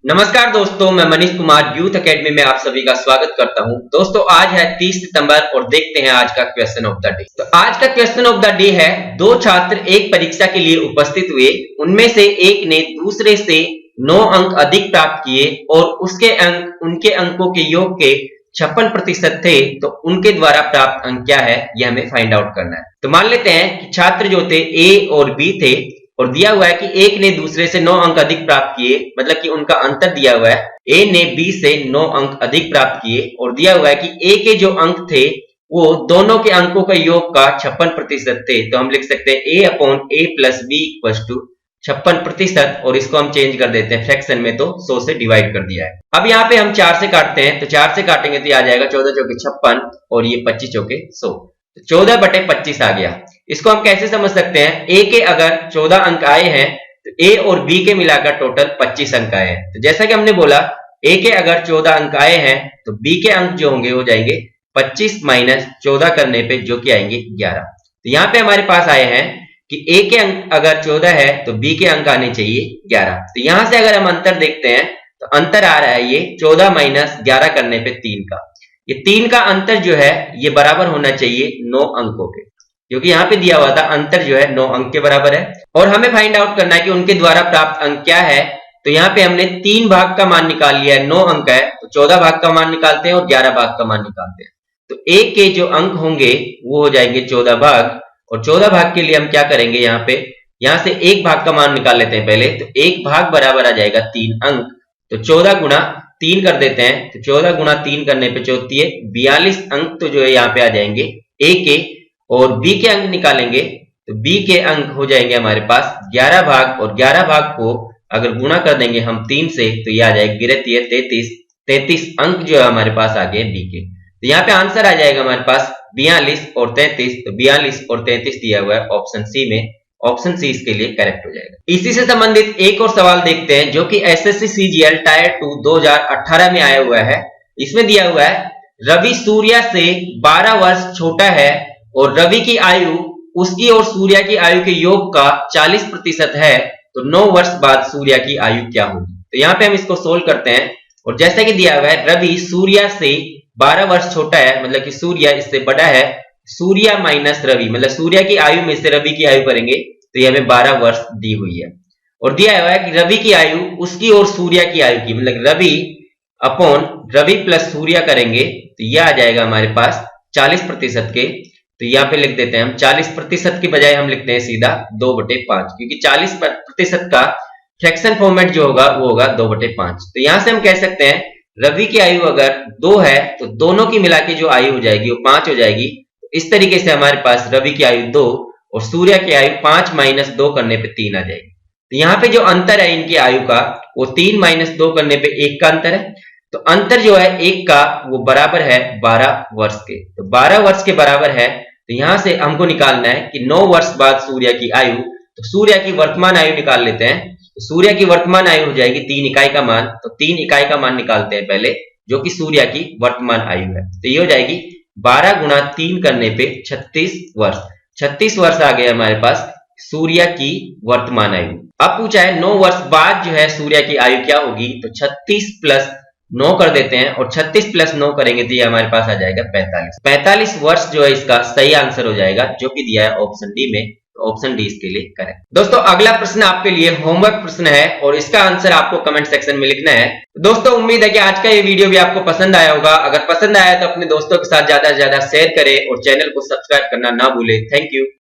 नमस्कार दोस्तों, मैं मनीष कुमार यूथ एकेडमी में आप सभी का स्वागत करता हूं। दोस्तों आज है 30 सितंबर और देखते हैं आज का क्वेश्चन ऑफ द डे। तो आज का क्वेश्चन ऑफ द डे है, दो छात्र एक परीक्षा के लिए उपस्थित हुए, उनमें से एक ने दूसरे से 9 अंक अधिक प्राप्त किए और उसके अंक उनके अंकों के योग के 56% थे, तो उनके द्वारा प्राप्त अंक क्या है, यह हमें फाइंड आउट करना है। तो मान लेते हैं कि छात्र जो थे ए और बी थे और दिया हुआ है कि एक ने दूसरे से 9 अंक अधिक प्राप्त किए, मतलब कि उनका अंतर दिया हुआ है। ए ने बी से 9 अंक अधिक प्राप्त किए और दिया हुआ है कि ए के जो अंक थे वो दोनों के अंकों का योग का 56% थे। तो हम लिख सकते हैं a upon a plus B equal to 56%, और इसको हम चेंज कर देते हैं फ्रैक्शन में, तो 100 से डिवाइड कर दिया है। अब यहाँ पे हम 4 से काटते हैं, तो 4 से काटेंगे तो आ जाएगा 14 चौके 56 और ये 25 चौके 100, 14/25 आ गया। इसको हम कैसे समझ सकते हैं, ए के अगर 14 अंक आए हैं तो ए और बी के मिलाकर टोटल 25 अंक आए हैं। तो जैसा कि हमने बोला, ए के अगर 14 अंक आए हैं तो बी के अंक जो होंगे हो जाएंगे 25 माइनस 14 करने पे जो कि आएंगे 11। तो यहाँ पे हमारे पास आए हैं कि ए के अंक अगर 14 है तो बी के अंक आने चाहिए 11। तो यहां से अगर हम अंतर देखते हैं तो अंतर आ रहा है ये 14 माइनस 11 करने पे 3 का। ये 3 का अंतर जो है ये बराबर होना चाहिए 9 अंकों के, क्योंकि यहाँ पे दिया हुआ था अंतर जो है 9 अंक के बराबर है। और हमें फाइंड आउट करना है कि उनके द्वारा प्राप्त अंक क्या है। तो यहाँ पे हमने 3 भाग का मान निकाल लिया है, 9 अंक है तो 14 भाग का मान निकालते हैं और 11 भाग का मान निकालते हैं। तो ए के जो अंक होंगे वो हो जाएंगे 14 भाग, और 14 भाग के लिए हम क्या करेंगे, यहाँ से 1 भाग का मान निकाल लेते हैं पहले। तो 1 भाग बराबर आ जाएगा 3 अंक, तो 14 गुणा 3 कर देते हैं। तो 14 गुणा 3 करने पे 42 अंक तो जो है यहाँ पे आ जाएंगे ए के, और बी के अंक निकालेंगे तो बी के अंक हो जाएंगे हमारे पास 11 भाग, और 11 भाग को अगर गुणा कर देंगे हम 3 से तो ये आ जाएगा 33 अंक जो है हमारे पास आ गए बी के। तो यहाँ पे आंसर आ जाएगा हमारे पास 42 और 33। तो 42 और 33 दिया हुआ है ऑप्शन सी में, ऑप्शन सी इसके लिए करेक्ट हो जाएगा। इसी से संबंधित एक और सवाल देखते हैं जो कि एसएससी सीजीएल टायर 2 2018 में आया हुआ है। इसमें दिया हुआ है, रवि सूर्या से 12 वर्ष छोटा है और रवि की आयु उसकी और सूर्या की आयु के योग का 40% है, तो 9 वर्ष बाद सूर्या की आयु क्या होगी। तो यहाँ पे हम इसको सोल्व करते हैं, और जैसा कि दिया हुआ है रवि सूर्या से 12 वर्ष छोटा है, मतलब कि सूर्या इससे बड़ा है। सूर्या माइनस रवि, मतलब सूर्या की आयु में से रवि की आयु करेंगे तो ये हमें 12 वर्ष दी हुई है। और दिया हुआ है कि रवि की आयु उसकी और सूर्या की आयु की, मतलब रवि अपॉन रवि प्लस सूर्या करेंगे तो यह आ जाएगा हमारे पास 40% के। तो यहाँ पे लिख देते हैं हम 40% की बजाय हम लिखते हैं सीधा 2/5, क्योंकि 40% का फ्रैक्शन फॉर्मेट जो होगा वो होगा 2/5। तो यहां से हम कह सकते हैं रवि की आयु अगर 2 है तो दोनों की मिला के जो आयु हो जाएगी वो 5 हो जाएगी। तो इस तरीके से हमारे पास रवि की आयु 2 और सूर्या की आयु 5 माइनस 2 करने पे 3 आ जाएगी। तो यहाँ पे जो अंतर है इनकी आयु का वो 3 माइनस 2 करने पे 1 का अंतर है। तो अंतर जो है 1 का वो बराबर है 12 वर्ष के। तो 12 वर्ष के बराबर है, तो यहां से हमको निकालना है कि 9 वर्ष बाद सूर्या की आयु। तो सूर्या की वर्तमान आयु निकाल लेते हैं। तो सूर्या की वर्तमान आयु हो जाएगी 3 इकाई का मान, तो 3 इकाई का मान निकालते हैं पहले, जो कि सूर्या की वर्तमान आयु है। तो ये हो जाएगी 12 गुणा 3 करने पे 36 वर्ष। 36 वर्ष आ गए हमारे पास सूर्या की वर्तमान आयु। अब पूछा है 9 वर्ष बाद जो है सूर्या की आयु क्या होगी। तो 36 प्लस 9 कर देते हैं, और 36 प्लस 9 करेंगे तो ये हमारे पास आ जाएगा 45 वर्ष जो है इसका सही आंसर हो जाएगा, जो कि दिया है ऑप्शन डी में। तो ऑप्शन डी इसके लिए करेक्ट। दोस्तों अगला प्रश्न आपके लिए होमवर्क प्रश्न है और इसका आंसर आपको कमेंट सेक्शन में लिखना है। दोस्तों उम्मीद है कि आज का ये वीडियो भी आपको पसंद आया होगा। अगर पसंद आया तो अपने दोस्तों के साथ ज्यादा से ज्यादा शेयर करें और चैनल को सब्सक्राइब करना ना भूलें। Thank you.